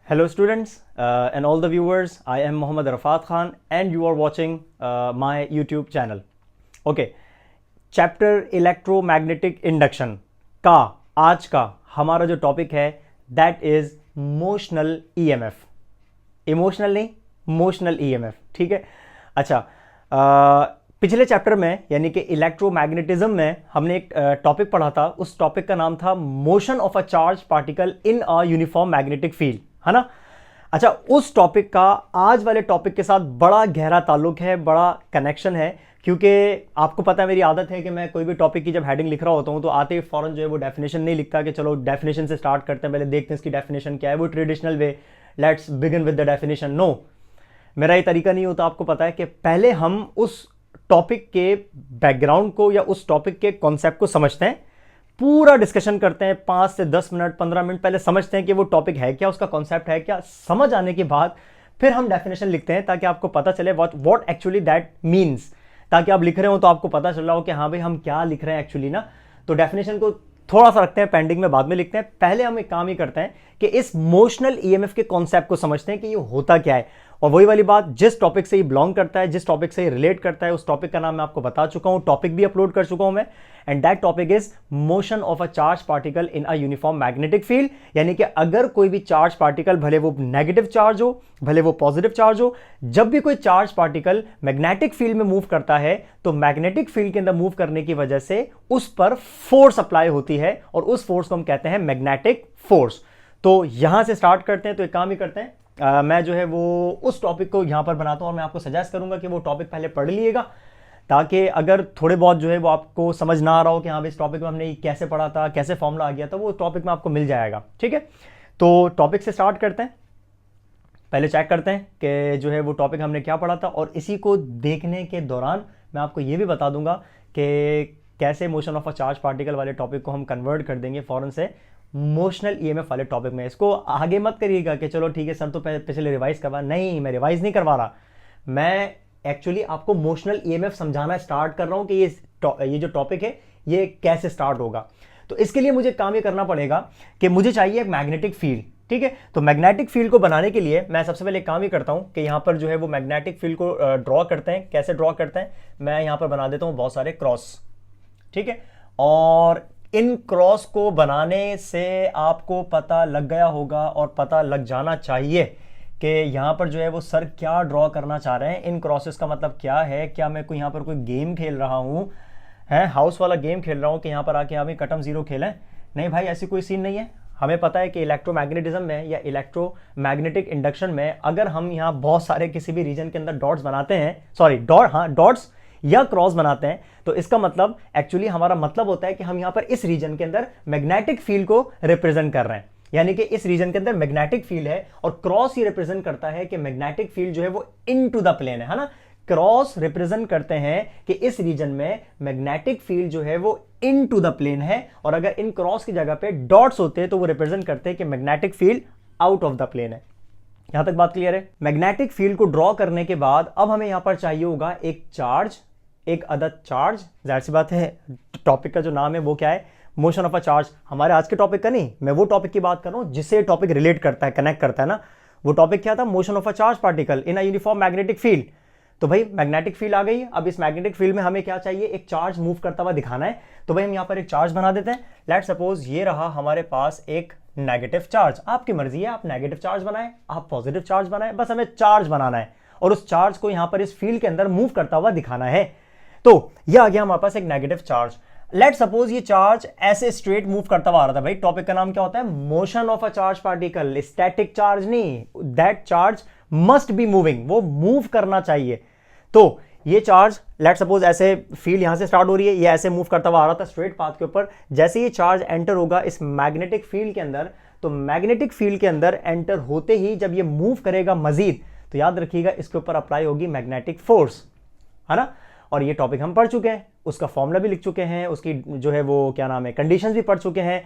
Hello students and all the viewers, I am Mohammad Rafat Khan and you are watching my YouTube channel. Okay, chapter electromagnetic induction का आज का हमारा जो topic है that is motional EMF. Emotional नहीं, motional EMF. ठीक है। अच्छा, पिछले चैप्टर में यानी कि इलेक्ट्रोमैग्नेटिज्म में हमने एक टॉपिक पढ़ा था। उस टॉपिक का नाम था motion of a charge particle in a uniform magnetic field, है ना। अच्छा, उस टॉपिक का आज वाले टॉपिक के साथ बड़ा गहरा ताल्लुक है, बड़ा कनेक्शन है, क्योंकि आपको पता है मेरी आदत है कि मैं कोई भी टॉपिक की जब हेडिंग लिख रहा होता हूं तो आते ही फौरन जो है वो डेफिनेशन नहीं लिखता कि चलो डेफिनेशन से स्टार्ट करते हैं, पहले देखते हैं इसकी डेफिनेशन क्या है, वो traditional way, let's begin with the definition. No, मेरा ये तरीका नहीं होता। आपको पता है कि पहले हम उस टॉपिक के बैकग्राउंड को या उस टॉपिक के कॉन्सेप्ट को समझते हैं, पूरा डिस्कशन करते हैं, 5 से 10 मिनट 15 मिनट पहले समझते हैं कि वो टॉपिक है क्या, उसका कॉन्सेप्ट है क्या। समझ आने के बाद फिर हम डेफिनेशन लिखते हैं ताकि आपको पता चले व्हाट एक्चुअली दैट मीन्स, ताकि आप लिख रहे हो तो आपको पता चल रहा हो कि हाँ भाई हम क्या लिख रहे हैं एक्चुअली ना। तो डेफिनेशन को थोड़ा सा रखते हैं पेंडिंग में, बाद में लिखते हैं। पहले हम एक काम ही करते हैं कि इस मोशनल ईएमएफ के कॉन्सेप्ट को समझते हैं कि ये होता क्या है। और वही वाली बात, जिस टॉपिक से ये बिलोंग करता है, जिस टॉपिक से ये रिलेट करता है, उस टॉपिक का नाम मैं आपको बता चुका हूं, टॉपिक भी अपलोड कर चुका हूं मैं। And that topic is motion of a charge particle in a uniform magnetic field. यानी कि अगर कोई भी चार्ज पार्टिकल, भले वो नेगेटिव चार्ज हो भले वो पॉजिटिव चार्ज हो, जब भी कोई चार्ज पार्टिकल मैग्नेटिक फील्ड में मूव करता है तो मैग्नेटिक फील्ड के अंदर मूव करने की वजह से उस पर फोर्स अप्लाई होती है और उस फोर्स को हम कहते हैं मैग्नेटिक फोर्स। तो यहां से स्टार्ट करते हैं। तो एक काम ही करते हैं, मैं जो है वो उस टॉपिक को यहां पर बनाता हूं और मैं आपको सजेस्ट करूंगा कि वो टॉपिक पहले पढ़ लीजिएगा, ताकि अगर थोड़े बहुत जो है वो आपको समझ ना आ रहा हो कि हाँ भाई इस टॉपिक में हमने कैसे पढ़ा था, कैसे फॉर्मूला आ गया था, वो टॉपिक में आपको मिल जाएगा। ठीक है, तो टॉपिक से स्टार्ट करते हैं। पहले चेक करते हैं कि जो है वो टॉपिक हमने क्या पढ़ा था, और इसी को देखने के दौरान मैं आपको ये भी बता दूंगा कि कैसे motion of a charge particle वाले टॉपिक को हम कन्वर्ट कर देंगे फौरन से मोशनल ईएमएफ वाले टॉपिक में। इसको आगे मत करिएगा कि चलो ठीक है सर तो पिछले रिवाइज करवा, नहीं, मैं रिवाइज नहीं करवा रहा, मैं एक्चुअली आपको मोशनल ईएमएफ समझाना स्टार्ट कर रहा हूं कि ये जो टॉपिक है ये कैसे स्टार्ट होगा। तो इसके लिए मुझे काम ये करना पड़ेगा कि मुझे चाहिए एक मैग्नेटिक फील्ड। ठीक है, तो मैग्नेटिक फील्ड को बनाने के लिए मैं सबसे पहले एक काम ही करता हूं कि यहां पर जो है वो मैग्नेटिक फील्ड को ड्रॉ करते हैं। कैसे ड्रॉ करते हैं, मैं यहां पर बना देता हूं बहुत सारे क्रॉस। ठीक है, और इन क्रॉस को बनाने से आपको पता लग गया होगा और पता लग जाना चाहिए कि यहां पर जो है वो सर क्या ड्रॉ करना चाह रहे हैं, इन क्रॉसेस का मतलब क्या है। क्या मैं कोई यहां पर कोई गेम खेल रहा हूं, है हाउस वाला गेम खेल रहा हूं कि यहां पर आके हम कटम जीरो खेलें? नहीं भाई, ऐसी कोई सीन नहीं है। हमें पता है कि इलेक्ट्रोमैग्नेटिज्म में या इलेक्ट्रोमैग्नेटिक इंडक्शन में अगर हम यहां बहुत सारे किसी भी रीजन के अंदर डॉट्स बनाते हैं, सॉरी डॉट्स या क्रॉस बनाते हैं, तो इसका मतलब एक्चुअली हमारा मतलब होता है कि हम यहां पर इस रीजन के अंदर मैग्नेटिक फील्ड को रिप्रेजेंट कर रहे हैं। यानी कि इस रीजन के अंदर मैग्नेटिक फील्ड है और क्रॉस ही रिप्रेजेंट करता है कि मैग्नेटिक फील्ड जो है वो इनटू द प्लेन है ना। क्रॉस रिप्रेजेंट करते हैं कि इस रीजन में मैग्नेटिक फील्ड जो है वो इनटू द प्लेन है, और अगर इन क्रॉस की जगह पे डॉट्स होते हैं तो वो रिप्रेजेंट करते हैं कि magnetic field out of the plane है। यहां तक बात क्लियर है। मैग्नेटिक फील्ड को ड्रॉ करने के बाद अब हमें यहां पर चाहिए होगा एक चार्ज, एक अदर चार्ज। जाहिर सी बात है टॉपिक का जो नाम है वो क्या है, मोशन ऑफ अ चार्ज। हमारे आज के टॉपिक का नहीं, मैं वो टॉपिक की बात कर रहा हूं जिससे टॉपिक रिलेट करता है, कनेक्ट करता है ना। वो टॉपिक क्या था, motion of a charge particle in a uniform magnetic field. तो भाई मैग्नेटिक फील्ड आ गई। अब इस मैग्नेटिक फील्ड में हमें क्या चाहिए, एक चार्ज मूव करता हुआ दिखाना है। तो भाई हम यहां पर एक चार्ज बना देते हैं। लेट सपोज ये रहा हमारे पास एक नेगेटिव चार्ज। आपकी मर्जी है, आप नेगेटिव चार्ज बनाए, आप पॉजिटिव चार्ज बनाए, बस हमें चार्ज बनाना है और उस चार्ज को यहां पर इस फील्ड के अंदर मूव करता हुआ दिखाना है। तो ये आ गया हमारे पास एक नेगेटिव चार्ज। लेट सपोज ये चार्ज ऐसे स्ट्रेट मूव करता हुआ आ रहा था। भाई टॉपिक का नाम क्या होता है, motion of a charge particle, static charge नहीं, that charge must be moving, वो मूव करना चाहिए। तो ये चार्ज लेट सपोज ऐसे फील्ड यहां से स्टार्ट हो रही है, ये ऐसे मूव करता हुआ आ रहा था स्ट्रेट पाथ के ऊपर। जैसे ये चार्ज एंटर होगा इस मैग्नेटिक फील्ड के अंदर, तो मैग्नेटिक फील्ड के अंदर एंटर होते ही जब ये मूव करेगा मजीद, तो याद रखिएगा इसके ऊपर अप्लाई होगी मैग्नेटिक फोर्स, है ना। और ये टॉपिक हम पढ़ चुके हैं, उसका फॉर्मूला भी लिख चुके हैं, उसकी जो है वो क्या नाम है कंडीशंस भी पढ़ चुके हैं,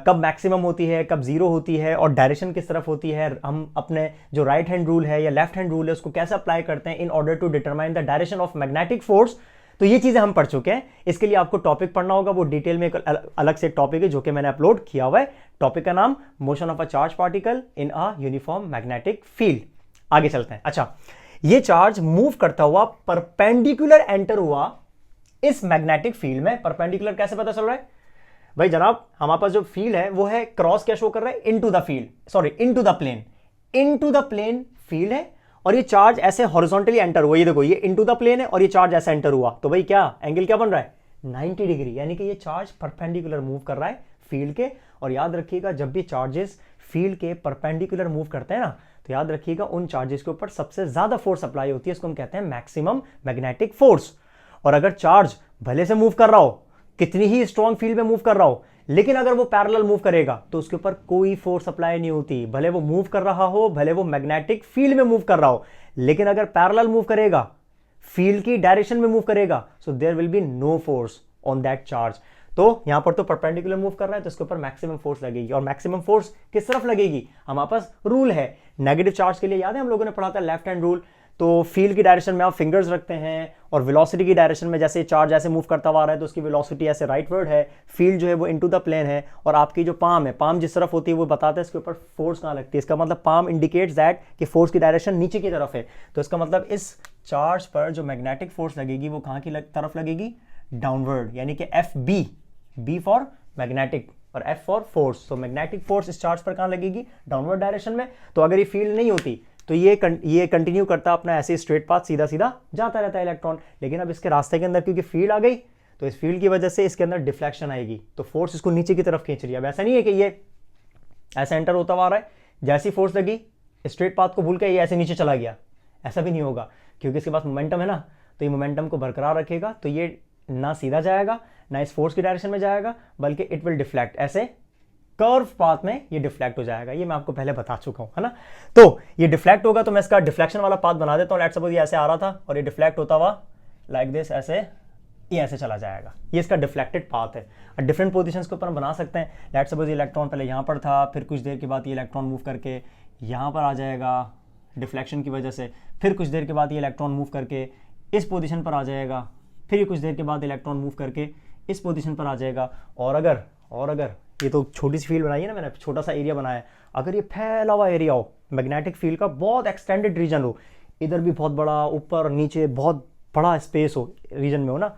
कब मैक्सिमम होती है, कब जीरो होती है और डायरेक्शन किस तरफ होती है। हम अपने जो राइट हैंड रूल है या लेफ्ट हैंड रूल है उसको कैसे अप्लाई करते हैं in order to determine the direction of magnetic force. तो ये चीजें हम पढ़ चुके हैं। इसके लिए आपको टॉपिक पढ़ना होगा, वो डिटेल में एक अलग से टॉपिक है जो कि मैंने अपलोड किया हुआ है। टॉपिक का नाम motion of a charge particle in a uniform magnetic field. आगे चलते हैं। अच्छा, ये चार्ज मूव करता हुआ परपेंडिकुलर एंटर हुआ इस मैग्नेटिक फील्ड में। परपेंडिकुलर कैसे पता चल रहा है भाई जनाब? हमारे पास जो फील्ड है वो है क्रॉस, क्या शो कर रहा है? Into the field, sorry into the plane, into the plane field है। और ये चार्ज ऐसे हॉरिजॉन्टली एंटर हुआ, ये देखो ये इनटू द प्लेन है और ये चार्ज ऐसे एंटर हुआ, तो भाई क्या एंगल क्या बन रहा है? 90 डिग्री, यानी कि ये चार्ज परपेंडिकुलर मूव कर रहा है फील्ड के। और याद रखिएगा जब भी चार्जेस फील्ड के परपेंडिकुलर मूव करते हैं ना, तो याद रखिएगा उन चार्जेस के ऊपर सबसे ज्यादा फोर्स अप्लाई होती है, इसको हम कहते हैं मैक्सिमम मैग्नेटिक फोर्स। और अगर चार्ज भले से मूव कर रहा हो, कितनी ही स्ट्रॉन्ग फील्ड में मूव कर रहा हो, लेकिन अगर वो पैरेलल मूव करेगा तो उसके ऊपर कोई फोर्स अप्लाई नहीं होती। भले वो मूव कर रहा हो, भले वो मैग्नेटिक फील्ड में मूव कर रहा हो, लेकिन अगर पैरेलल मूव करेगा, फील्ड की डायरेक्शन में मूव करेगा, so there will be no force on that charge. तो यहां पर तो परपेंडिकुलर मूव कर रहा है तो इसके ऊपर मैक्सिमम फोर्स लगेगी। और मैक्सिमम फोर्स किस तरफ लगेगी? हमारे पास रूल है नेगेटिव चार्ज के लिए, याद है हम लोगों ने पढ़ा था लेफ्ट हैंड रूल। तो फील्ड की डायरेक्शन में आप फिंगर्स रखते हैं और वेलोसिटी की डायरेक्शन में जैसे चार्ज ऐसे मूव करता हुआ आ रहा है तो उसकी वेलोसिटी ऐसे राइटवर्ड है, फील्ड जो है वो इनटू द प्लेन है। और आपकी जो पाम है, पाम जिस तरफ होती है वो बताता है इसके ऊपर फोर्स कहां लगती है। इसका मतलब पाम इंडिकेट्स दैट कि फोर्स की डायरेक्शन नीचे की तरफ है। तो इसका मतलब इस चार्ज पर जो मैग्नेटिक फोर्स लगेगी वो कहां की तरफ लगेगी? डाउनवर्ड, यानी कि F B, B for magnetic और एफ फॉर फोर्स। तो मैग्नेटिक फोर्स इस चार्ज पर कहां लगेगी? डाउनवर्ड डायरेक्शन में। तो अगर ये फील्ड नहीं होती तो ये कंटिन्यू करता अपना ऐसे स्ट्रेट पाथ, सीधा सीधा जाता रहता है इलेक्ट्रॉन। लेकिन अब इसके रास्ते के अंदर क्योंकि फील्ड आ गई तो इस फील्ड की वजह से इसके अंदर डिफ्लेक्शन आएगी, तो फोर्स इसको नीचे की तरफ खींच रही है। अब ऐसा नहीं है कि ये ऐसा एंटर होता हुआ आ रहा है, जैसी फोर्स लगी स्ट्रेट पाथ को भूल के ये ऐसे नीचे चला गया, ऐसा भी नहीं होगा क्योंकि इसके पास मोमेंटम है ना। तो ये मोमेंटम को बरकरार रखेगा, तो ये ना सीधा जाएगा ना इस फोर्स की डायरेक्शन में जाएगा, बल्कि इट विल डिफ्लेक्ट, ऐसे कर्व पाथ में ये डिफ्लेक्ट हो जाएगा। ये मैं आपको पहले बता चुका हूं, है ना। तो ये डिफ्लेक्ट होगा तो मैं इसका डिफ्लेक्शन वाला पाथ बना देता हूं। लेट्स सपोज ये ऐसे आ रहा था और ये डिफ्लेक्ट होता हुआ लाइक दिस, ऐसे ये ऐसे चला जाएगा। ये इसका डिफ्लेक्टेड पाथ है। और डिफरेंट पोजीशंस के ऊपर हम बना सकते हैं। लेट्स सपोज ये इलेक्ट्रॉन पहले यहां पर था, फिर कुछ देर के बाद ये इलेक्ट्रॉन मूव करके यहां पर आ जाएगा डिफ्लेक्शन की वजह से, फिर कुछ देर के बाद ये इलेक्ट्रॉन मूव करके इस पोजीशन पर आ जाएगा, फिर कुछ देर के बाद इलेक्ट्रॉन मूव करके इस पोजीशन पर आ जाएगा। और अगर ये तो छोटी सी फील्ड बनाई है ना मैंने, छोटा सा एरिया बनाया है, अगर ये फैला हुआ एरिया हो मैग्नेटिक फील्ड का, बहुत एक्सटेंडेड रीजन हो, इधर भी बहुत बड़ा, ऊपर नीचे बहुत बड़ा स्पेस हो, रीजन में हो ना,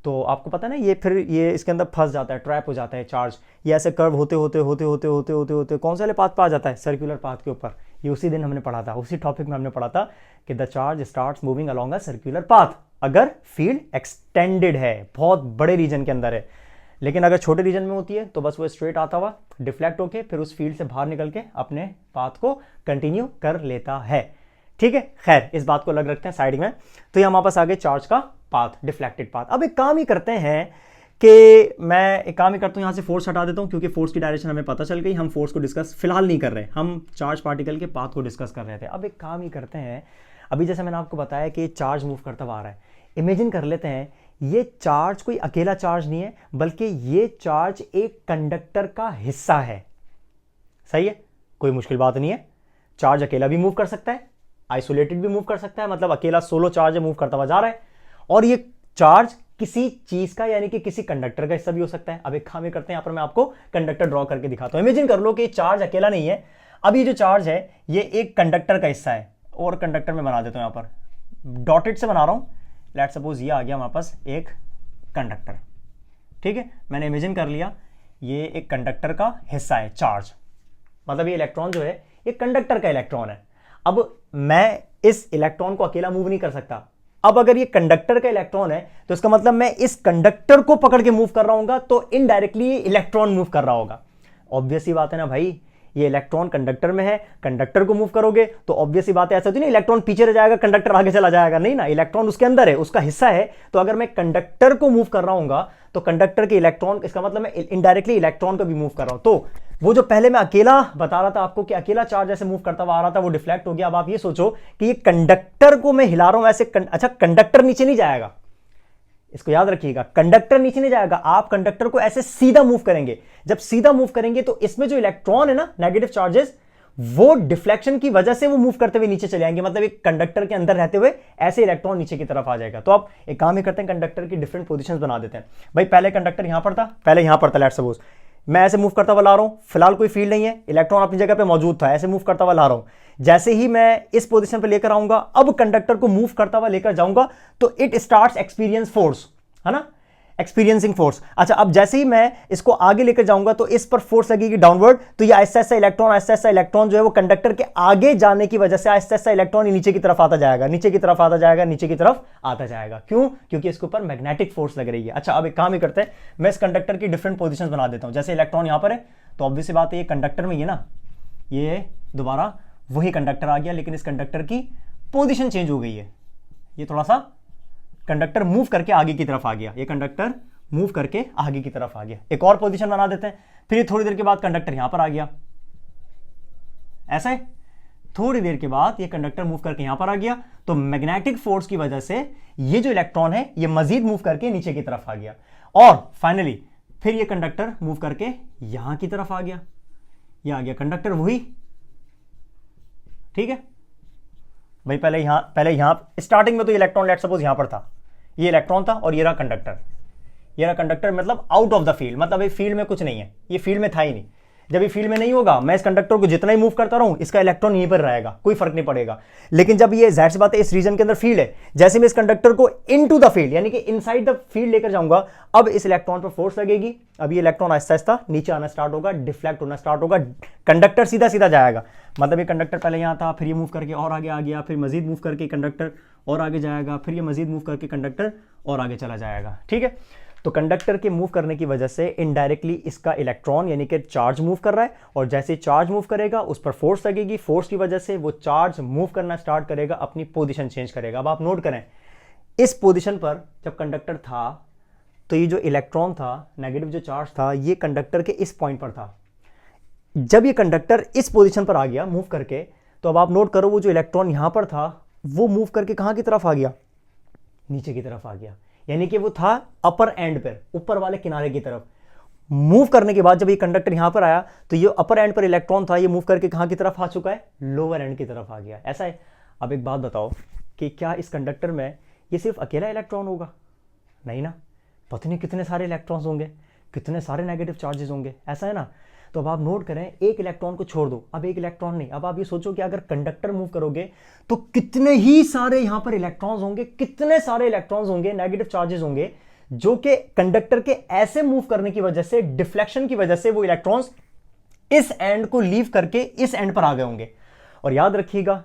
तो आपको पता है ना ये फिर ये इसके अंदर फंस जाता है, ट्रैप हो जाता है चार्ज। ये ऐसे कर्व होते होते होते होते होते होते होते कौन से वाले पाथ पर आ जाता है? सर्कुलर पाथ के ऊपर। ये उसी दिन हमने पढ़ा था, उसी टॉपिक में हमने पढ़ा था कि the charge starts moving along a circular path, अगर फील्ड एक्सटेंडेड है, बहुत बड़े रीजन के अंदर है। लेकिन अगर छोटे रीजन में होती है तो बस वो स्ट्रेट आता हुआ डिफ्लेक्ट होके फिर उस फील्ड से बाहर निकल के अपने पाथ को कंटिन्यू कर लेता है। ठीक है, खैर इस बात को अलग रखते हैं साइड में। तो ये हमारे पास आगे चार्ज का पाथ, डिफ्लेक्टेड पाथ। अब एक काम ही करते हैं कि मैं एक काम ही करता हूं, यहां से फोर्स हटा देता हूं क्योंकि फोर्स की डायरेक्शन हमें पता चल गई। हम फोर्स को डिस्कस फिलहाल नहीं कर रहे, हम चार्ज पार्टिकल के पाथ को डिस्कस कर रहे थे। अब एक काम ही करते हैं, अभी जैसे मैंने आपको बताया कि चार्ज मूव करता हुआ आ रहा है, इमेजिन कर लेते हैं ये चार्ज कोई अकेला चार्ज नहीं है, बल्कि ये चार्ज एक कंडक्टर का हिस्सा है। सही है, कोई मुश्किल बात नहीं है। चार्ज अकेला भी मूव कर सकता है, आइसोलेटेड भी मूव कर सकता है, मतलब अकेला सोलो चार्ज मूव करता हुआ जा रहा है। और ये चार्ज किसी चीज का यानी कि किसी कंडक्टर का हिस्सा भी हो सकता है। अब एक काम करते हैं, यहां पर मैं आपको कंडक्टर ड्रॉ करके दिखाता हूं। इमेजिन कर लो कि चार्ज अकेला नहीं है, अब ये जो चार्ज है ये एक कंडक्टर का हिस्सा है, और कंडक्टर में बना देता हूं, यहां पर डॉटेड से बना रहा हूं। लेट्स सपोज ये आ गया हमारे पास एक कंडक्टर। ठीक है, मैंने इमेजिन कर लिया ये एक कंडक्टर का हिस्सा है चार्ज, मतलब ये इलेक्ट्रॉन जो है ये कंडक्टर का इलेक्ट्रॉन है। अब मैं इस इलेक्ट्रॉन को अकेला मूव नहीं कर सकता। अब अगर ये कंडक्टर का इलेक्ट्रॉन है तो इसका मतलब मैं इस कंडक्टर को पकड़ के मूव कर रहा हूँ तो इनडायरेक्टली इलेक्ट्रॉन मूव कर रहा होगा। ऑब्वियस ही बात है ना भाई, ये इलेक्ट्रॉन कंडक्टर में है, कंडक्टर को मूव करोगे तो ऑब्वियस ही बात है, ऐसा होती है ना इलेक्ट्रॉन पीछे रह जाएगा कंडक्टर आगे चला जाएगा, नहीं ना, इलेक्ट्रॉन उसके अंदर है, उसका हिस्सा है। तो अगर मैं कंडक्टर को मूव कर रहा हूँ तो कंडक्टर के इलेक्ट्रॉन, इसका मतलब मैं इनडायरेक्टली इलेक्ट्रॉन को भी मूव कर रहा हूं। तो वो जो पहले मैं अकेला बता रहा था आपको कि अकेला चार्ज ऐसे मूव करता हुआ आ रहा था वो डिफ्लेक्ट हो गया। अब आप ये सोचो कि ये कंडक्टर को मैं हिला रहा हूं ऐसे अच्छा कंडक्टर नीचे नहीं जाएगा, इसको याद रखिएगा, कंडक्टर नीचे नहीं जाएगा, आप कंडक्टर को ऐसे सीधा मूव करेंगे। जब सीधा मूव करेंगे तो इसमें जो इलेक्ट्रॉन है ना, नेगेटिव चार्जेस, वो डिफ्लेक्शन की वजह से वो मूव करते हुए नीचे चले आएंगे, मतलब एक कंडक्टर के अंदर रहते हुए ऐसे इलेक्ट्रॉन नीचे की तरफ आ जाएगा। तो आप एक काम ही करते हैं, कंडक्टर की डिफरेंट पोजीशंस बना देते हैं। भाई पहले कंडक्टर यहां पर था, पहले यहां पर था, लेट्स सपोज मैं ऐसे मूव करता हुआ ला रहा हूं, फिलहाल कोई फील्ड नहीं है, इलेक्ट्रॉन अपनी जगह पे मौजूद था, ऐसे मूव करता हुआ ला रहा हूं। जैसे ही मैं इस पोजीशन पे लेकर आऊंगा, अब कंडक्टर को मूव करता हुआ लेकर जाऊंगा, तो इट स्टार्ट्स एक्सपीरियंस फोर्स, है ना, एक्सपीरियंसिंग फोर्स। अच्छा, अब जैसे ही मैं इसको आगे लेकर जाऊंगा तो इस पर फोर्स लगेगी डाउनवर्ड, तो ये आहिस्ता आहिस्ता इलेक्ट्रॉन जो है वो कंडक्टर के आगे जाने की वजह से आहिस्ता आहिस्ता इलेक्ट्रॉन नीचे की तरफ आता जाएगा, नीचे की तरफ आता जाएगा, नीचे की तरफ आता जाएगा। क्यों? क्योंकि इसके ऊपर मैग्नेटिक फोर्स लग रही है। अच्छा, अब एक काम ही करते हैं, मैं इस कंडक्टर की डिफरेंट पोजिशन बना देता हूं। जैसे इलेक्ट्रॉन यहां पर है, तो ऑब्वियस सी बात है ये कंडक्टर में ही है ना, ये दोबारा वही कंडक्टर आ गया, लेकिन इस कंडक्टर की पोजिशन चेंज हो गई है। ये थोड़ा सा कंडक्टर मूव करके आगे की तरफ आ गया, ये कंडक्टर मूव करके आगे की तरफ आ गया। एक और पोजीशन बना देते हैं, फिर थोड़ी देर के बाद कंडक्टर यहां पर आ गया, ऐसे थोड़ी देर के बाद ये कंडक्टर मूव करके यहां पर आ गया, तो मैग्नेटिक फोर्स की वजह से ये जो इलेक्ट्रॉन है ये मजीद मूव करके नीचे की तरफ आ गया, और फाइनली फिर ये कंडक्टर मूव करके यहां की तरफ आ गया, ये आ गया कंडक्टर वही। ठीक है भाई, पहले यहां स्टार्टिंग में तो इलेक्ट्रॉन लेट्स सपोज यहां पर था, ये इलेक्ट्रॉन था और ये रहा कंडक्टर, ये रहा कंडक्टर, मतलब आउट ऑफ द फील्ड, मतलब ये फील्ड में कुछ नहीं है, ये फील्ड में था ही नहीं। जब ये फील्ड में नहीं होगा, मैं इस कंडक्टर को जितना ही मूव करता रहूं, इसका इलेक्ट्रॉन यहीं पर रहेगा, कोई फर्क नहीं पड़ेगा। लेकिन जब ये जाहिर सी बात है इस रीजन के अंदर फील्ड है, जैसे मैं इस कंडक्टर को इनटू द फील्ड यानी कि इनसाइड द फील्ड लेकर जाऊंगा, अब इस इलेक्ट्रॉन पर फोर्स लगेगी, अब ये इलेक्ट्रॉन आहिस्ता आहिस्ता नीचे आना स्टार्ट होगा, डिफ्लेक्ट होना स्टार्ट होगा, कंडक्टर सीधा सीधा जाएगा। मतलब ये कंडक्टर पहले यहां था, फिर ये मूव करके और आगे आ गया, फिर मजीद मूव करके कंडक्टर और आगे जाएगा, फिर ये मजीद मूव करके कंडक्टर और आगे चला जाएगा। ठीक है, तो कंडक्टर के मूव करने की वजह से इनडायरेक्टली इसका इलेक्ट्रॉन यानी कि चार्ज मूव कर रहा है, और जैसे चार्ज मूव करेगा उस पर फोर्स लगेगी, फोर्स की वजह से वो चार्ज मूव करना स्टार्ट करेगा, अपनी पोजीशन चेंज करेगा। अब आप नोट करें, इस पोजीशन पर जब कंडक्टर था तो ये जो इलेक्ट्रॉन था, नेगेटिव जो चार्ज था, ये कंडक्टर के इस पॉइंट पर था। जब ये कंडक्टर इस पोजीशन पर आ गया मूव करके, तो अब आप नोट करो, वो जो इलेक्ट्रॉन यहां पर था वो मूव करके कहां की तरफ आ गया, नीचे की तरफ आ गया, यानी कि वो था अपर एंड पर, ऊपर वाले किनारे की तरफ। मूव करने के बाद जब ये कंडक्टर यहां पर आया, तो ये अपर एंड पर इलेक्ट्रॉन था, ये मूव करके कहां की तरफ आ चुका है, लोअर एंड की तरफ आ गया। ऐसा है। अब एक बात बताओ कि क्या इस कंडक्टर में ये सिर्फ अकेला इलेक्ट्रॉन होगा? नहीं ना, पता नहीं कितने सारे इलेक्ट्रॉन्स होंगे, कितने सारे नेगेटिव चार्जेस होंगे, ऐसा है ना। तो अब आप नोट करें, एक इलेक्ट्रॉन को छोड़ दो, अब एक इलेक्ट्रॉन नहीं, अब आप ये सोचो कि अगर कंडक्टर मूव करोगे तो कितने ही सारे यहां पर इलेक्ट्रॉन्स होंगे, कितने सारे इलेक्ट्रॉन्स होंगे, नेगेटिव चार्जेस होंगे, जो कि कंडक्टर के ऐसे मूव करने की वजह से, डिफ्लेक्शन की वजह से वो इलेक्ट्रॉन्स इस एंड को लीव करके इस एंड पर आ गए होंगे। और याद रखिएगा,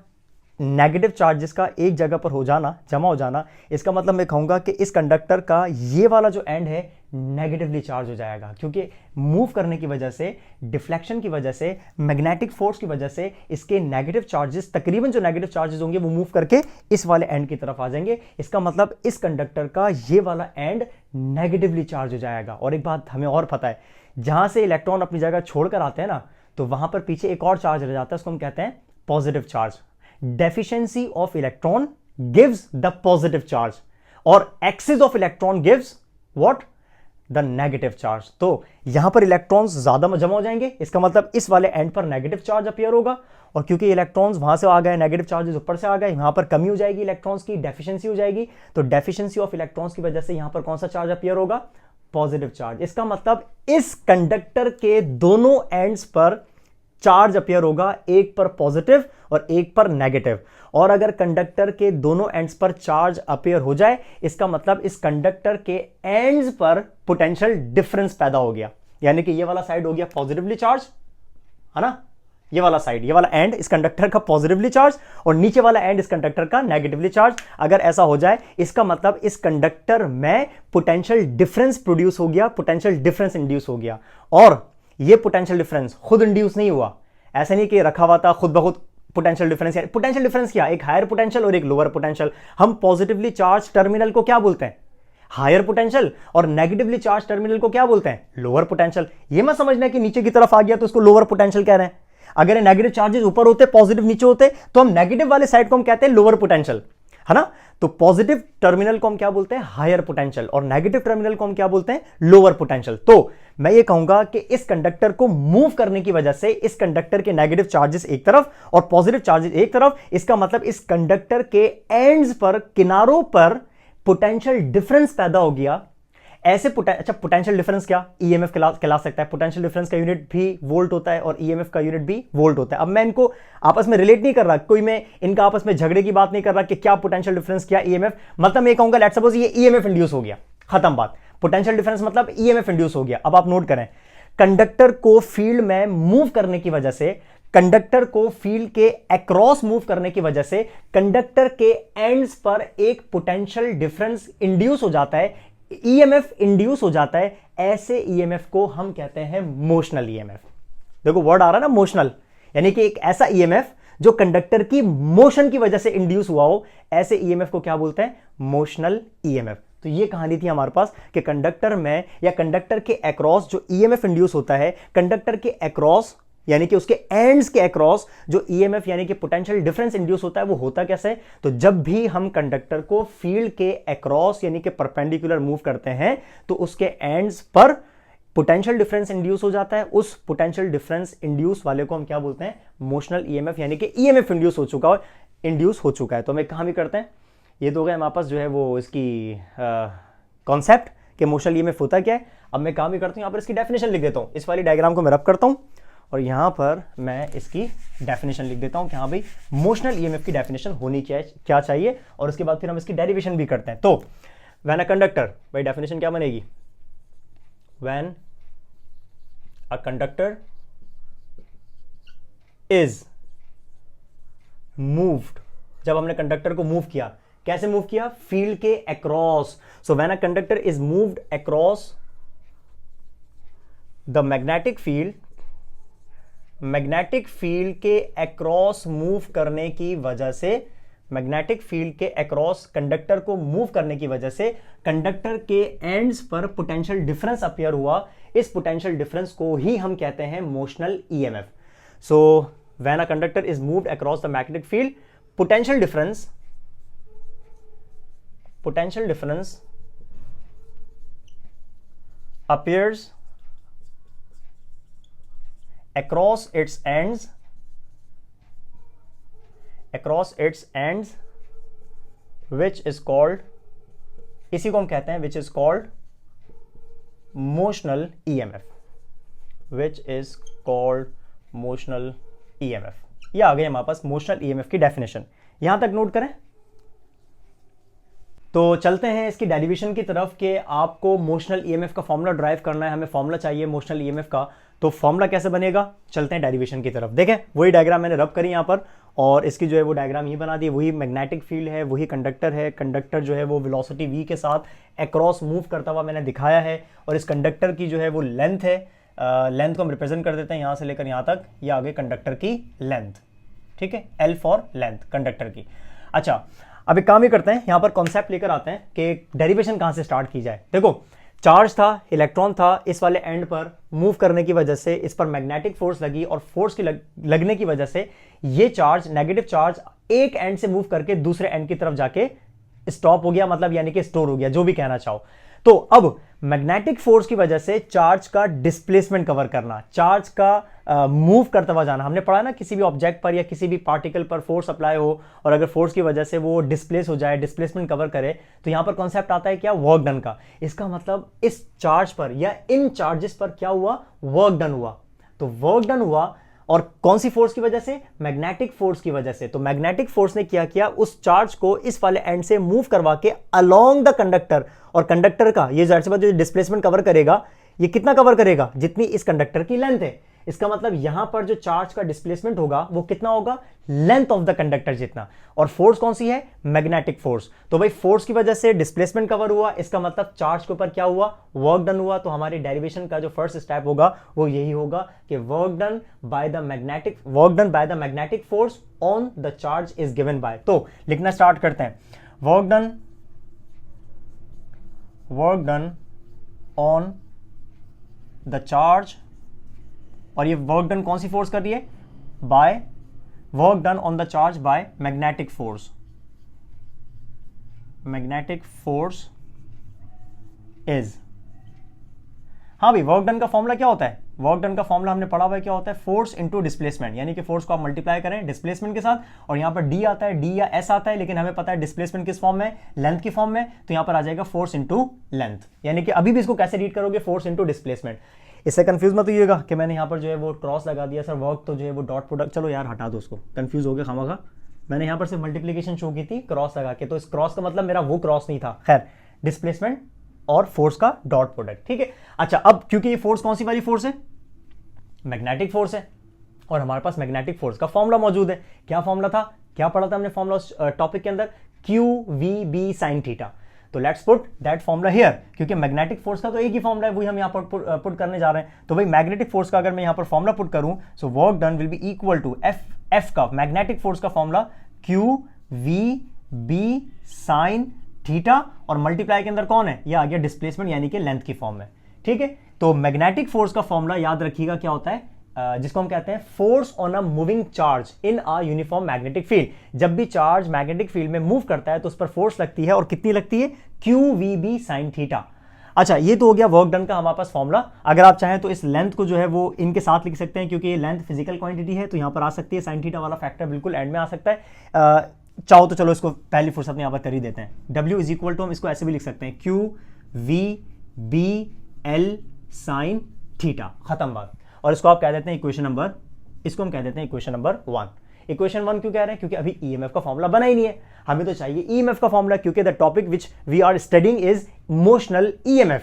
नेगेटिव चार्जेस का एक जगह पर हो जाना, जमा हो जाना, इसका मतलब मैं कहूंगा कि इस कंडक्टर का ये वाला जो एंड है नेगेटिवली चार्ज हो जाएगा, क्योंकि मूव करने की वजह से, डिफ्लेक्शन की वजह से, मैग्नेटिक फोर्स की वजह से इसके नेगेटिव चार्जेस, तकरीबन जो नेगेटिव चार्जेस होंगे वो मूव करके इस वाले एंड की तरफ आ जाएंगे। इसका मतलब इस कंडक्टर का ये वाला एंड नेगेटिवली चार्ज हो जाएगा। और एक बात हमें और पता है, जहां से इलेक्ट्रॉन अपनी जगह छोड़कर आते हैं ना, तो वहां पर पीछे एक और चार्ज रह जाता है, उसको हम कहते हैं positive charge. Deficiency of electron gives the positive charge और excess of electron gives what? The negative charge। तो यहां पर इलेक्ट्रॉन्स ज्यादा जमा हो जाएंगे, इसका मतलब इस वाले एंड पर नेगेटिव चार्ज अपीयर होगा, और क्योंकि इलेक्ट्रॉन्स वहां से आ गए, नेगेटिव चार्जेस ऊपर से आ गए, यहां पर कमी हो जाएगी इलेक्ट्रॉन्स की, डेफिशिएंसी हो जाएगी। तो डेफिशिएंसी ऑफ इलेक्ट्रॉन्स की वजह से यहां पर कौन सा चार्ज अपीयर होगा? Positive charge. इसका मतलब इस कंडक्टर के दोनों एंड्स पर चार्ज अपीयर होगा, एक पर पॉजिटिव और एक पर नेगेटिव। और अगर कंडक्टर के दोनों एंड्स पर चार्ज अपीयर हो जाए, इसका मतलब इस कंडक्टर के एंड्स पर पोटेंशियल डिफरेंस पैदा हो गया, यानी कि ये वाला साइड हो गया पॉजिटिवली चार्ज, है ना, ये वाला साइड, ये वाला एंड इस कंडक्टर का पॉजिटिवली चार्ज और नीचे वाला एंड इस कंडक्टर का नेगेटिवली चार्ज। अगर ऐसा हो जाए, इसका मतलब इस कंडक्टर में पोटेंशियल डिफरेंस प्रोड्यूस हो गया, पोटेंशियल डिफरेंस इंड्यूस हो गया। और ये पोटेंशियल डिफरेंस खुद इंड्यूस नहीं हुआ, ऐसा नहीं कि रखा हुआ था खुद ब खुद पोटेंशियल डिफरेंस। पोटेंशियल डिफरेंस क्या? एक हायर पोटेंशियल और एक लोअर पोटेंशियल। हम पॉजिटिवली चार्ज टर्मिनल को क्या बोलते हैं? Higher potential. और नेगेटिवली चार्ज टर्मिनल को क्या बोलते हैं? Lower potential. ये मत समझना कि नीचे की तरफ आ गया तो उसको लोअर पोटेंशियल कह रहे हैं। अगर नेगेटिव चार्जेस ऊपर होते, पॉजिटिव नीचे होते, तो हम नेगेटिव वाले साइड को हम कहते हैं लोअर पोटेंशियल, है ना। तो पॉजिटिव टर्मिनल को हम क्या बोलते हैं? हायर पोटेंशियल, और नेगेटिव टर्मिनल को हम क्या बोलते हैं? Lower potential. तो मैं ये कहूंगा कि इस कंडक्टर को मूव करने की वजह से इस कंडक्टर के नेगेटिव चार्जेस एक तरफ और पॉजिटिव चार्जेस एक तरफ, इसका मतलब इस कंडक्टर के एंड्स पर, किनारों पर पोटेंशियल डिफरेंस पैदा हो गया। ऐसे अच्छा, पोटेंशियल डिफरेंस क्या? ईएमएफ कहला सकता है। पोटेंशियल डिफरेंस का यूनिट भी वोल्ट होता है और ईएमएफ का यूनिट भी वोल्ट होता है। अब मैं इनको आपस में रिलेट नहीं कर रहा, कोई मैं इनका आपस में झगड़े की बात नहीं कर रहा कि क्या पोटेंशियल डिफरेंस क्या ईएमएफ, मतलब मैं कहूंगा लेट्स सपोज ये ईएमएफ इंड्यूस हो गया, खत्म बात। पोटेंशियल डिफरेंस मतलब ईएमएफ इंड्यूस हो गया। अब आप नोट करें, कंडक्टर को फील्ड में मूव करने की वजह से, कंडक्टर को फील्ड के अक्रॉस मूव करने की वजह से कंडक्टर के एंड्स पर एक पोटेंशियल डिफरेंस इंड्यूस हो जाता है, ईएमएफ इंड्यूस हो जाता है। ऐसे ईएमएफ को हम कहते हैं मोशनल ईएमएफ। देखो वर्ड आ रहा है ना, मोशनल, यानी कि एक ऐसा ईएमएफ जो कंडक्टर की मोशन की वजह से इंड्यूस हुआ हो, ऐसे ईएमएफ को क्या बोलते हैं? Motional EMF. तो ये कहानी थी हमारे पास कि कंडक्टर में या कंडक्टर के अक्रॉस जो ईएमएफ इंड्यूस होता है, कंडक्टर के अक्रॉस यानी कि उसके एंड्स के अक्रॉस जो ईएमएफ यानी कि पोटेंशियल डिफरेंस इंड्यूस होता है, वो होता कैसे? तो जब भी हम कंडक्टर को फील्ड के अक्रॉस यानी कि परपेंडिकुलर मूव करते हैं तो उसके एंड्स पर पोटेंशियल डिफरेंस इंड्यूस हो जाता है। उस पोटेंशियल डिफरेंस इंड्यूस वाले को हम क्या बोलते हैं? मोशनल ईएमएफ, यानी कि ईएमएफ इंड्यूस हो चुका है। तो हम एक कहां भी करते हैं, ये तो हो गया हमारे पास जो है वो इसकी कॉन्सेप्ट कि मोशनल ईएमएफ होता क्या है। अब मैं काम भी करता हूं, यहां पर इसकी डेफिनेशन लिख देता हूं। इस वाली डायग्राम को मैं रब करता हूं और यहां पर मैं इसकी डेफिनेशन लिख देता हूं कि हाँ भाई मोशनल ईएमएफ की डेफिनेशन होनी क्या चाहिए, और उसके बाद फिर हम इसकी डेरिवेशन भी करते हैं। तो व्हेन अ कंडक्टर, भाई डेफिनेशन क्या बनेगी? When a conductor is moved, जब हमने कंडक्टर को मूव किया, कैसे मूव किया? फील्ड के across. So when a conductor is moved across the magnetic field, magnetic field के अक्रॉस मूव करने की वजह से, मैग्नेटिक फील्ड के अक्रॉस कंडक्टर को मूव करने की वजह से कंडक्टर के एंड्स पर पोटेंशियल डिफरेंस अपीयर हुआ। इस पोटेंशियल डिफरेंस को ही हम कहते हैं motional EMF. So when a conductor is moved across the magnetic field, potential difference appears across its ends, which is called, इसी को हम कहते हैं which is called motional EMF, which is called motional EMF। ये आ गई हमारे पास motional EMF की definition, यहां तक नोट करें। तो चलते हैं इसकी डेरिवेशन की तरफ कि आपको मोशनल ईएमएफ का फॉर्मूला ड्राइव करना है, हमें फॉर्मूला चाहिए मोशनल ईएमएफ का। तो फॉर्मूला कैसे बनेगा? चलते हैं डेरिवेशन की तरफ। देखें वही डायग्राम मैंने रब करी यहाँ पर, और इसकी जो है वो डायग्राम ही बना दी। वही मैग्नेटिक फील्ड है, वही कंडक्टर है, कंडक्टर जो है वो वेलोसिटी v के साथ अक्रॉस मूव करता हुआ मैंने दिखाया है, और इस कंडक्टर की जो है वो लेंथ है, लेंथ को हम रिप्रेजेंट कर देते हैं यहाँ से लेकर यहाँ तक, ये आगे कंडक्टर की लेंथ, ठीक है, L फॉर लेंथ कंडक्टर की। अच्छा अब एक काम ही करते हैं, यहां पर कॉन्सेप्ट लेकर आते हैं कि डेरिवेशन कहां से स्टार्ट की जाए। देखो चार्ज था, इलेक्ट्रॉन था, इस वाले एंड पर मूव करने की वजह से इस पर मैग्नेटिक फोर्स लगी, और फोर्स की लगने की वजह से ये चार्ज, नेगेटिव चार्ज एक एंड से मूव करके दूसरे एंड की तरफ जाके स्टॉप हो गया, मतलब यानी कि स्टोर हो गया, जो भी कहना चाहो। तो अब मैग्नेटिक फोर्स की वजह से चार्ज का डिस्प्लेसमेंट कवर करना, चार्ज का मूव करता हुआ जाना। हमने पढ़ा ना, किसी भी ऑब्जेक्ट पर या किसी भी पार्टिकल पर फोर्स अप्लाई हो और अगर फोर्स की वजह से वो डिस्प्लेस हो जाए, डिस्प्लेसमेंट कवर करे, तो यहां पर कॉन्सेप्ट आता है क्या? वर्क डन का। इसका मतलब इस चार्ज पर या इन चार्जेस पर क्या हुआ? वर्क डन हुआ। तो वर्क डन हुआ, और कौन सी फोर्स की वजह से? मैग्नेटिक फोर्स की वजह से। तो मैग्नेटिक फोर्स ने क्या किया? उस चार्ज को इस वाले एंड से मूव करवा के अलोंग द कंडक्टर, और कंडक्टर का ये जाहिर सी बात जो डिस्प्लेसमेंट कवर करेगा, ये कितना कवर करेगा? जितनी इस कंडक्टर की लेंथ है। इसका मतलब यहां पर जो चार्ज का डिस्प्लेसमेंट होगा वो कितना होगा? लेंथ ऑफ द कंडक्टर जितना। और फोर्स कौन सी है? Magnetic force. तो भाई फोर्स की वजह से डिस्प्लेसमेंट कवर हुआ, इसका मतलब चार्ज के ऊपर क्या हुआ? वर्क डन हुआ। तो हमारी डेरिवेशन का जो फर्स्ट स्टेप होगा वो यही होगा कि work done by the magnetic force on the charge is given by. तो लिखना स्टार्ट करते हैं, work done on the charge, और ये वर्क डन कौन सी फोर्स कर रही है? By work done on the charge by magnetic force. Magnetic force is हाँ भाई, वर्क डन का फॉर्मूला क्या होता है? वर्क डन का फॉर्मूला हमने पढ़ा हुआ है, क्या होता है? फोर्स इनटू डिस्प्लेसमेंट, यानी कि फोर्स को आप मल्टीप्लाई करें डिस्प्लेसमेंट के साथ, और यहाँ पर डी आता है, डी या एस आता है, लेकिन हमें पता है डिस्प्लेसमेंट किस फॉर्म में, लेंथ की फॉर्म में, तो यहाँ पर आ जाएगा फोर्स इनटू लेंथ। यानी कि अभी भी इसको कैसे रीड करोगे? Force into displacement. इससे कंफ्यूज मत होइएगा कि मैंने यहाँ पर जो है वो क्रॉस लगा दिया, सर वर्क तो जो है वो डॉट प्रोडक्ट, चलो यार हटा दो उसको, कंफ्यूज हो गया खामखा। मैंने यहाँ पर सिर्फ मल्टीप्लीकेशन शो की थी क्रॉस लगा के, तो इस क्रॉस का मतलब मेरा वो क्रॉस नहीं था। खैर, डिस्प्लेसमेंट और फोर्स का डॉट प्रोडक्ट, ठीक है। अच्छा, अब क्योंकि ये फोर्स कौन सी वाली फोर्स है? मैग्नेटिक फोर्स है, और हमारे पास मैग्नेटिक फोर्स का फॉर्मूला मौजूद है। क्या फॉर्मूला था? क्या पढ़ा था हमने फॉर्मूला टॉपिक के अंदर? QVB sin theta. तो let's put that formula here, क्योंकि मैग्नेटिक फोर्स का तो एक ही फॉर्मूला है, वही हम यहाँ पर पुट करने जा रहे हैं। तो भाई मैग्नेटिक फोर्स का अगर मैं यहाँ पर फॉर्मूला पुट करूं, so work done will be equal to F का मैग्नेटिक फोर्स का फॉर्मूला QVB sin थीटा, और मल्टीप्लाई के अंदर कौन है? ये आ गया डिस्प्लेसमेंट, यानी कि लेंथ की फॉर्म में, ठीक है। तो मैग्नेटिक फोर्स का फॉर्मूला याद रखिएगा क्या होता है, जिसको हम कहते हैं force on a moving charge in a uniform magnetic field. जब भी चार्ज मैग्नेटिक फील्ड में मूव करता है तो उस पर फोर्स लगती है, और कितनी लगती है? QVB sin theta. अच्छा, ये तो हो गया वर्क डन का हमारे पास फॉर्मूला। अगर आप चाहें तो इस लेंथ को जो है वो इनके साथ लिख सकते हैं, क्योंकि ये लेंथ फिजिकल क्वांटिटी है, तो यहां पर आ सकती है साइन थीटा वाला फैक्टर बिल्कुल एंड में आ सकता है। चाहो तो चलो इसको पहली फुर्सत में यहां पर कर ही देते हैं। W इज इक्वल टू, हम इसको ऐसे भी लिख सकते हैं, QVBL sin थीटा, खत्म बात। और इसको आप कह देते हैं इक्वेशन नंबर, इसको हम कह देते हैं इक्वेशन नंबर 1। इक्वेशन 1 क्यों कह रहे हैं? क्योंकि अभी ईएमएफ का फॉर्मूला बना ही नहीं है, हमें तो चाहिए ईएमएफ का फॉर्मूला, क्योंकि the topic which we are studying is motional EMF.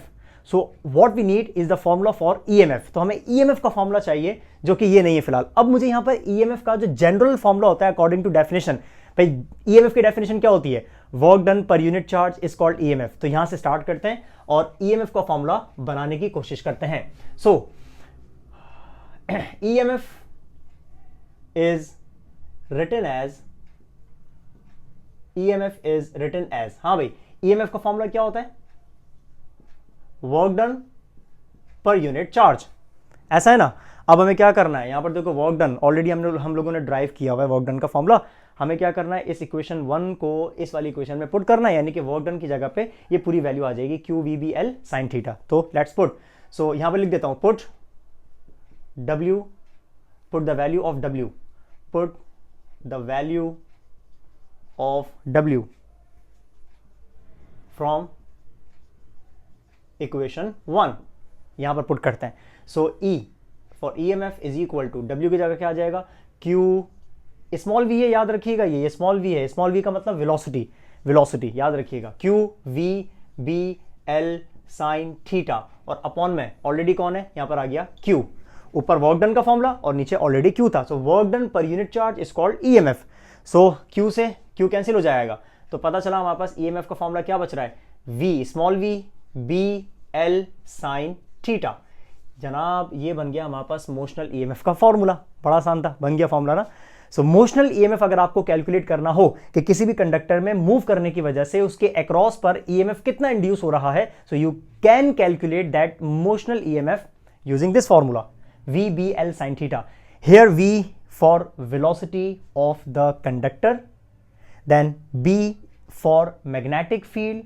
So what we need is the formula for EMF. तो हमें ईएमएफ का फॉर्मूला चाहिए, जो कि ये नहीं है फिलहाल। अब मुझे यहां पर ईएमएफ का जो जनरल फॉर्मूला होता है अकॉर्डिंग टू डेफिनेशन, भाई ईएमएफ की डेफिनेशन क्या होती है? Work done per unit charge is called EMF. तो यहां से स्टार्ट करते हैं और ईएमएफ का फॉर्मूला बनाने की कोशिश करते हैं। सो EMF is written as, हाँ भाई, EMF का फॉर्मूला क्या होता है? Work done per unit charge, ऐसा है ना। अब हमें क्या करना है? यहां पर देखो वर्क डन ऑलरेडी हम लोगों ने ड्राइव किया हुआ है वर्क डन का फॉर्मूला। हमें क्या करना है? इस इक्वेशन 1 को इस वाली इक्वेशन में पुट करना है, यानी कि वर्क डन की जगह पे ये पूरी वैल्यू आ जाएगी QVBL sin थीटा। तो लेट्स पुट, सो यहां पर लिख देता हूं, put W, put the value of W, put the value of W from equation 1, यहां पर पुट करते हैं। So E for EMF is equal to W की जगह क्या आ जाएगा? Q, स्मॉल v है, याद रखिएगा, ये स्मॉल v है, स्मॉल v का मतलब वेलोसिटी याद रखिएगा, QVBL sin थीटा, और अपॉन में ऑलरेडी कौन है? यहां पर आ गया Q, ऊपर वर्क डन का फॉर्मूला और नीचे ऑलरेडी Q था। सो work done per unit charge is called EMF। So Q से Q कैंसिल हो जाएगा, तो पता चला हमारे पास EMF का फॉर्मूला क्या बच रहा है? V, small v, BL sin theta. जनाब, ये बन गया हमारे पास मोशनल EMF का फॉर्मूला। बड़ा आसान था, बन गया फॉर्मूला ना। सो मोशनल EMF अगर आपको कैलकुलेट करना हो कि किसी भी कंडक्टर में मूव करने की वजह से उसके अक्रॉस पर EMF कितना इंड्यूस हो रहा है, so you can calculate that motional EMF using this formula, VBL sin theta. Here V for velocity of the conductor, then B for magnetic field,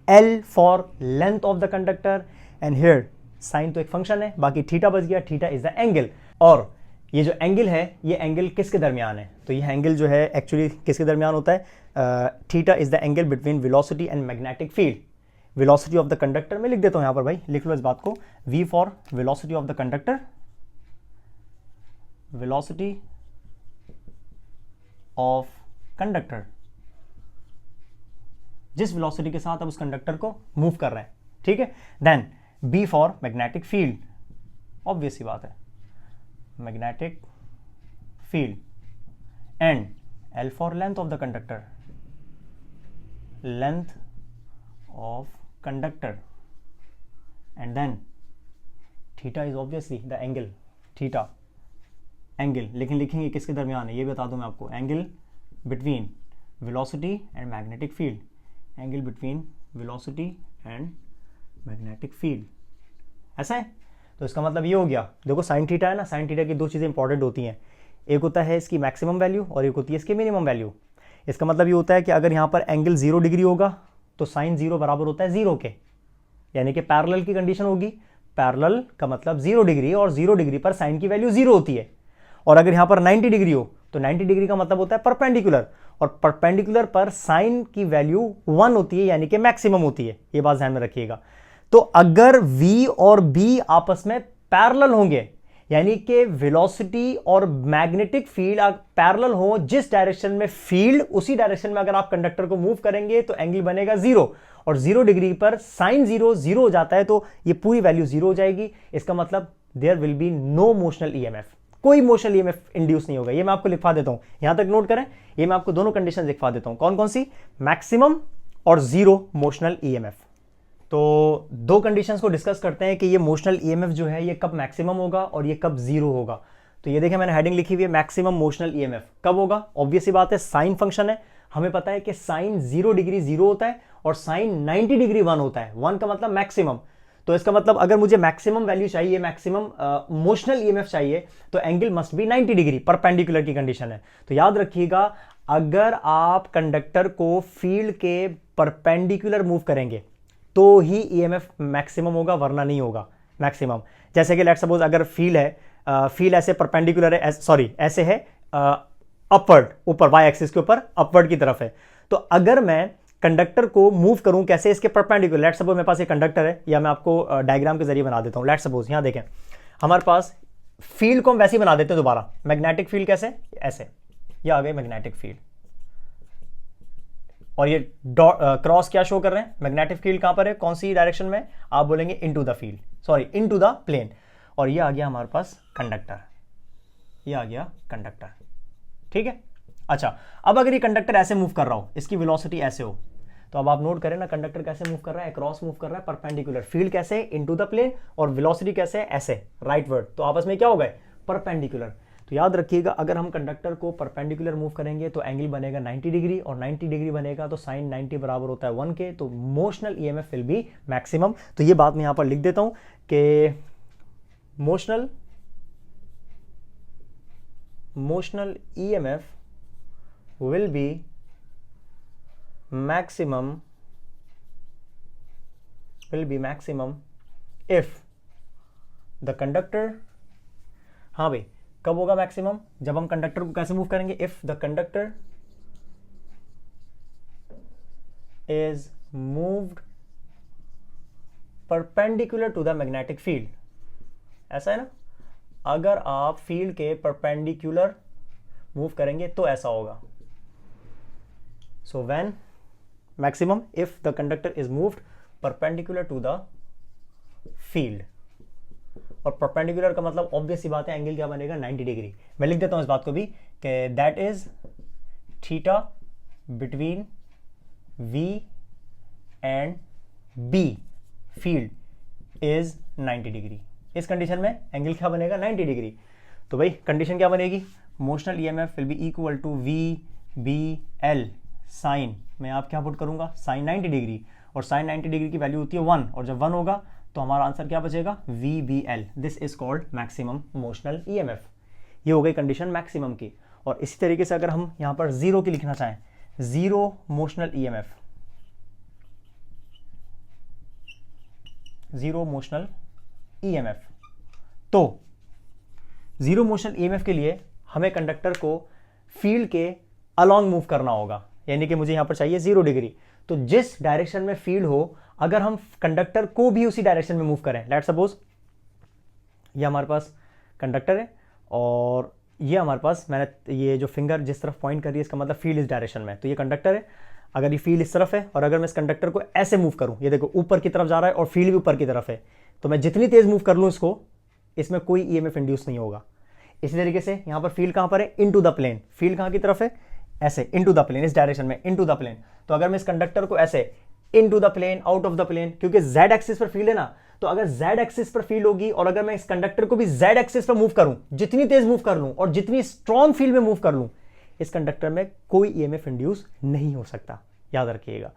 L for length of the conductor, and here sin तो एक function है, बाकी theta बच गया, theta is the angle. और ये जो angle है, ये एंगल किसके दरमियान है? तो ये एंगल जो है एक्चुअली किसके दरमियान होता है? Theta is the angle between velocity and magnetic field. Velocity of the conductor में लिख देता हूं यहां पर, भाई लिख लो इस बात को, V for velocity of the conductor, velocity of conductor, जिस वेलोसिटी के साथ अब उस कंडक्टर को मूव कर रहे हैं, ठीक है। Then B for magnetic field, obvious सी बात है, magnetic field, and L for length of the conductor, length of conductor, and then theta is obviously the angle, theta angle, लेकिन लिखेंगे किसके दरमियान है ये बता दूं मैं आपको, angle between velocity and magnetic field, angle between velocity and magnetic field, ऐसा है। तो इसका मतलब ये हो गया, देखो साइन थीटा है ना, साइन थीटा की दो चीज़ें इंपॉर्टेंट होती हैं, एक होता है इसकी मैक्सिमम वैल्यू और एक होती है इसकी मिनिमम वैल्यू। इसका मतलब ये होता है कि अगर यहाँ पर एंगल 0 डिग्री होगा तो साइन 0 बराबर होता है 0 के, यानी कि पैरेलल की कंडीशन होगी, पैरेलल का मतलब 0 डिग्री, और 0 डिग्री पर साइन की वैल्यू 0 होती है। और अगर यहां पर 90 डिग्री हो तो 90 डिग्री का मतलब होता है परपेंडिकुलर, और परपेंडिकुलर पर साइन की वैल्यू 1 होती है, यानी कि मैक्सिमम होती है। ये बात ध्यान में रखिएगा। तो अगर v और b आपस में पैरेलल होंगे, यानी कि वेलोसिटी और मैग्नेटिक फील्ड पैरेलल हो, जिस डायरेक्शन में फील्ड उसी डायरेक्शन में अगर आप कंडक्टर को मूव करेंगे तो एंगल बनेगा 0, और 0 डिग्री पर साइन 0 0 हो जाता है, तो ये पूरी वैल्यू 0 हो जाएगी। इसका मतलब there will be no motional EMF, कोई मोशनल ईएमएफ इंड्यूस नहीं होगा। ये मैं आपको लिखवा देता हूं, यहां तक नोट करें। ये मैं आपको दोनों कंडीशन लिखवा देता हूं, कौन कौन सी, मैक्सिमम और 0 मोशनल ईएमएफ। तो दो कंडीशंस को डिस्कस करते हैं कि ये मोशनल ईएमएफ जो है ये कब मैक्सिमम होगा और ये कब 0 होगा। तो ये देखें, मैंने हेडिंग लिखी हुई है मैक्सिमम मोशनल ईएमएफ कब होगा। ऑब्वियस सी बात है, साइन फंक्शन है, हमें पता है कि साइन 0 डिग्री 0 होता है और साइन 90 डिग्री 1 होता है। 1 का मतलब मैक्सिमम। तो इसका मतलब अगर मुझे मैक्सिमम वैल्यू चाहिए, मैक्सिमम मोशनल ईएमएफ चाहिए, तो angle must be 90 degree, perpendicular की कंडीशन है। तो याद रखिएगा, अगर आप कंडक्टर को फील्ड के परपेंडिकुलर मूव करेंगे तो ही ईएमएफ मैक्सिमम होगा, वरना नहीं होगा मैक्सिमम। जैसे कि लेट्स सपोज अगर फील्ड है, फील्ड ऐसे परपेंडिकुलर है, सॉरी ऐसे है अपवर्ड, ऊपर वाई एक्सिस के ऊपर अपवर्ड की तरफ है। तो अगर मैं कंडक्टर को मूव करूं कैसे, इसके परपेंडिकुलर, लेट्स सपोज मेरे पास ये कंडक्टर है, या मैं आपको डायग्राम के जरिए बना देता हूं। लेट्स सपोज यहां देखें, हमारे पास फील्ड को हम वैसे ही बना देते हैं दोबारा। मैग्नेटिक फील्ड कैसे, ऐसे, ये आ गए मैग्नेटिक फील्ड, और ये क्रॉस क्या शो कर रहे हैं, मैग्नेटिक फील्ड कहां पर है, कौन सी डायरेक्शन में, आप बोलेंगे into the field, sorry into the plane. और ये आ गया हमारे पास कंडक्टर, ये आ गया कंडक्टर, ठीक है। अच्छा, अब अगर ये कंडक्टर ऐसे मूव कर रहा हो, इसकी वेलोसिटी ऐसे हो, तो अब आप नोट करें ना, कंडक्टर कैसे मूव कर रहा है, क्रॉस मूव कर रहा है, परपेंडिकुलर, फील्ड कैसे, इनटू द प्लेन, और वेलोसिटी कैसे, ऐसे राइटवर्ड, तो आपस में क्या हो गए, परपेंडिकुलर। तो याद रखिएगा, अगर हम कंडक्टर को परपेंडिकुलर मूव करेंगे तो एंगल बनेगा 90 डिग्री, और 90 डिग्री बनेगा तो साइन 90 बराबर होता है 1 के, तो motional EMF will B maximum. तो ये बात मैं यहां पर लिख देता हूं कि motional EMF will be maximum if the conductor, हाँ भाई, कब होगा मैक्सिमम, जब हम कंडक्टर को कैसे मूव करेंगे, if the conductor is moved perpendicular to the magnetic field। ऐसा है ना, अगर आप फील्ड के परपेंडिकुलर मूव करेंगे तो ऐसा होगा। So when maximum if the conductor is moved perpendicular to the field, और perpendicular का मतलब ऑब्वियस सी बात है, एंगल क्या बनेगा, 90 डिग्री। मैं लिख देता हूं इस बात को भी कि that is theta between V and B field is 90 degree. इस कंडीशन में एंगल क्या बनेगा, 90 डिग्री। तो भाई कंडीशन क्या बनेगी, motional EMF will be equal to V B L sine, मैं आप क्या पुट करूंगा, साइन 90 डिग्री, और साइन 90 डिग्री की वैल्यू होती है 1, और जब 1 होगा तो हमारा आंसर क्या बचेगा, V B L. This is called maximum motional EMF. ये हो गई कंडीशन मैक्सिमम की। और इसी तरीके से अगर हम यहां पर 0 की लिखना चाहें, 0 मोशनल ईएमएफ, 0 मोशनल ईएमएफ, तो 0 मोशनल ईएमएफ के लिए हमें कंडक्टर को फील्ड के अलोंग मूव करना होगा, यानी कि मुझे यहां पर चाहिए 0 डिग्री। तो जिस डायरेक्शन में फील्ड हो, अगर हम कंडक्टर को भी उसी डायरेक्शन में मूव करें, लेट्स सपोज ये हमारे पास कंडक्टर है और ये हमारे पास, मैंने ये जो फिंगर जिस तरफ पॉइंट कर रही है इसका मतलब फील्ड इस डायरेक्शन में, तो ये कंडक्टर है। अगर ये फील्ड इस तरफ है और अगर मैं इस कंडक्टर को ऐसे मूव करूं, ये देखो ऊपर की तरफ जा रहा है और फील्ड भी ऊपर की तरफ है, तो मैं जितनी तेज मूव कर लूं इसको, इसमें कोई ईएमएफ इंड्यूस नहीं होगा। इसी तरीके से यहां पर फील्ड कहां पर है, इनटू द प्लेन, फील्ड कहां की तरफ है, ऐसे इनटू द प्लेन, इस डायरेक्शन में इनटू द प्लेन। तो अगर मैं इस कंडक्टर को ऐसे into the plane, out of the plane, क्योंकि जेड एक्सिस पर फील्ड है ना, तो अगर जेड एक्सिस पर फील्ड होगी और अगर मैं इस कंडक्टर को भी जेड एक्सिस पर मूव करूं, जितनी तेज मूव कर लूं और जितनी स्ट्रॉन्ग फील्ड में मूव कर लूं, इस कंडक्टर में कोई ईएमएफ इंड्यूस नहीं हो सकता, याद रखिएगा।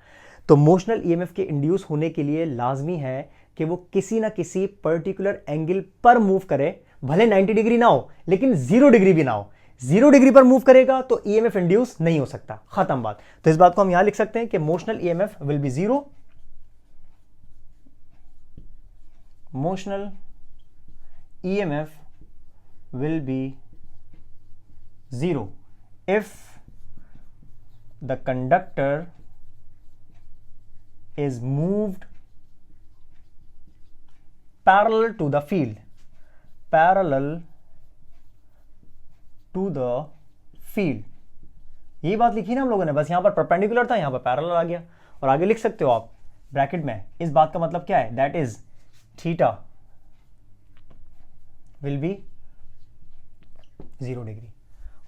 तो मोशनल ईएमएफ के इंड्यूस होने के लिए लाजमी है कि वो किसी ना किसी पर्टिकुलर एंगल पर मूव करे, भले 90 डिग्री ना हो लेकिन 0 डिग्री भी ना हो। 0 डिग्री पर मूव करेगा तो ईएमएफ इंड्यूस नहीं हो सकता, खत्म बात। तो इस बात को हम यहां लिख सकते हैं कि motional EMF will B 0 motional EMF will be 0 if the conductor is moved parallel to the field, parallel to the field। यही बात लिखी ना हम लोगों ने, बस यहां पर परपेंडिकुलर था, यहां पर पैरेलल आ गया। और आगे लिख सकते हो आप ब्रैकेट में, इस बात का मतलब क्या है, that is theta will be 0 degree.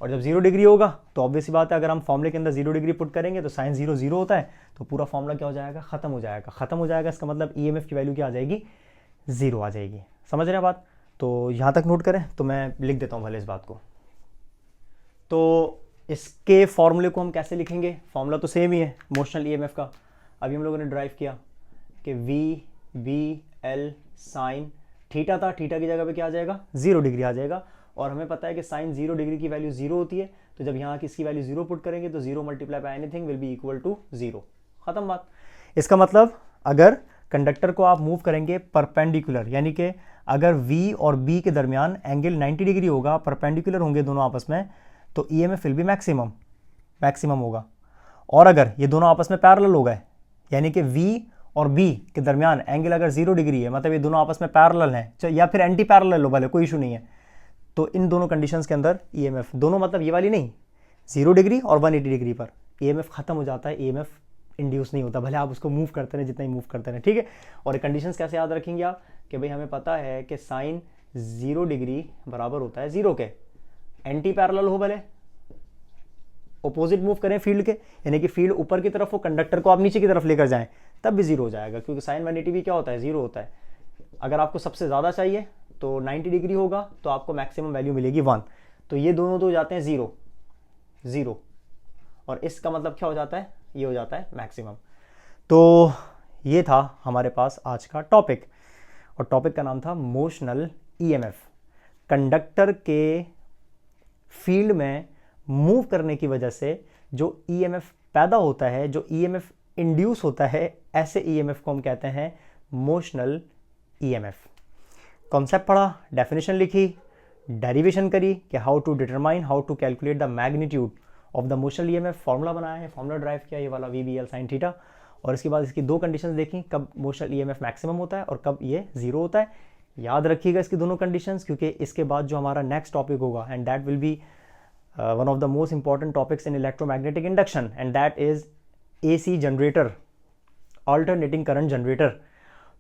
और जब 0 डिग्री होगा तो ऑब्वियस सी बात है, अगर हम फॉर्मूले के अंदर 0 डिग्री पुट करेंगे तो साइन 0 0 होता है, तो पूरा फॉर्मूला क्या हो जाएगा, खत्म हो जाएगा। खत्म हो जाएगा इसका मतलब ईएमएफ की वैल्यू क्या आ जाएगी, 0 आ जाएगी। समझ रहे हैं बात? तो यहां तक नोट करें, तो मैं लिख देता हूं भले इस बात को। तो इसके फॉर्मूले को हम कैसे लिखेंगे, फॉर्मूला तो सेम ही है मोशनल ईएमएफ का। अभी हम लोगों ने ड्राइव किया कि V B L sine theta था, थीटा की जगह पे क्या आ जाएगा, 0 डिग्री आ जाएगा। और हमें पता है कि साइन 0 डिग्री की वैल्यू 0 होती है, तो जब यहाँ किसकी वैल्यू 0 पुट करेंगे तो 0 multiply by anything will be equal to 0। खत्म बात। इसका मतलब अगर कंडक्टर को आप मूव करेंगे परपेंडिकुलर, यानी कि अगर V और B के दरमियान एंगल 90 डिग्री होगा, परपेंडिकुलर होंगे दोनों आपस में, तो EMF विल बी मैक्सिमम होगा। और अगर ये दोनों आपस में पैरेलल हो गए, यानी कि V और B के दरमियान एंगल अगर 0 डिग्री है, मतलब ये दोनों आपस में पैरेलल हैं, या फिर एंटी पैरेलल हो भले, कोई इशू नहीं है, तो इन दोनों कंडीशंस के अंदर EMF दोनों, मतलब ये वाली नहीं, 0 डिग्री और 180 डिग्री पर EMF खत्म हो जाता है, EMF इंड्यूस नहीं होता, भले आप उसको मूव करते रहें जितना ही मूव करते रहें, ठीक है। और कंडीशंस कैसे याद रखेंगे आप, कि भाई हमें पता है कि साइन 0 डिग्री बराबर होता है 0 के, एंटी पैरेलल हो भले, ऑपोजिट मूव करें फील्ड के, यानी कि फील्ड ऊपर की तरफ हो, कंडक्टर को आप नीचे की तरफ लेकर जाएं, तब भी 0 हो जाएगा, क्योंकि साइन 180 भी क्या होता है, 0 होता है। अगर आपको सबसे ज़्यादा चाहिए तो 90 डिग्री होगा, तो आपको मैक्सिमम वैल्यू मिलेगी 1। तो ये दोनों तो जाते हैं 0, और इसका मतलब क्या हो जाता है, ये हो जाता है मैक्सिमम। तो ये था हमारे पास आज का टॉपिक, और टॉपिक का नाम था मोशनल ईएमएफ। कंडक्टर के फील्ड में मूव करने की वजह से जो ईएमएफ पैदा होता है, जो ईएमएफ इंड्यूस होता है, ऐसे ईएमएफ को हम कहते हैं मोशनल ईएमएफ। कॉन्सेप्ट पढ़ा, डेफिनेशन लिखी, डेरिवेशन करी कि how to determine, how to calculate the magnitude of the motional EMF, formula बनाया है, फॉर्मूला ड्राइव किया ये वाला V B L sine theta. और इसके बाद इसकी दो कंडीशंस देखी, कब मोशनल ईएमएफ मैक्सिमम होता है और कब ये 0 होता है। याद रखिएगा इसकी दोनों कंडीशंस, क्योंकि इसके बाद जो हमारा नेक्स्ट टॉपिक होगा, and that will be one of the most important topics in electromagnetic induction, and that is AC generator, alternating current generator.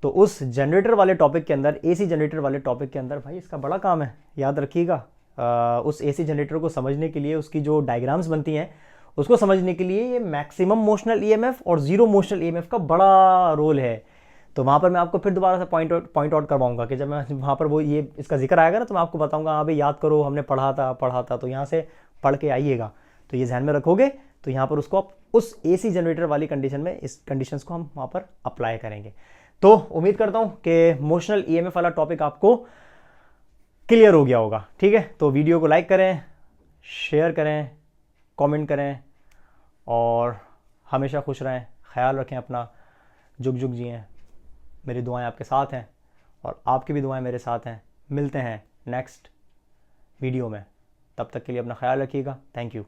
तो उस जनरेटर वाले टॉपिक के अंदर, AC जनरेटर वाले टॉपिक के अंदर भाई इसका बड़ा काम है, याद रखिएगा। उस AC जनरेटर को समझने के लिए, उसकी जो डायग्राम्स बनती हैं उसको समझने के लिए, ये मैक्सिमम मोशनल ईएमएफ और 0 मोशनल ईएमएफ का बड़ा रोल है। तो वहाँ पर मैं आपको फिर दोबारा से पॉइंट आउट करवाऊंगा कि जब मैं वहाँ पर वो ये इसका जिक्र आएगा ना, तो मैं आपको बताऊंगा, हाँ भाई याद करो, हमने पढ़ा था, तो यहाँ से पढ़ के आइएगा। तो ये ध्यान में रखोगे तो यहाँ पर उसको आप उस AC जनरेटर वाली कंडीशन में, इस कंडीशंस को हम वहाँ पर अप्लाई करेंगे। तो उम्मीद करता हूँ कि मोशनल ईएमएफ वाला टॉपिक आपको क्लियर हो गया होगा, ठीक है। तो वीडियो को लाइक करें, शेयर करें, कमेंट करें, और हमेशा खुश रहें, ख्याल रखें अपना, जुग जुग जिएं। मेरी दुआएं आपके साथ हैं और आपकी भी दुआएं मेरे साथ हैं। मिलते हैं नेक्स्ट वीडियो में, तब तक के लिए अपना ख्याल रखिएगा। Thank you.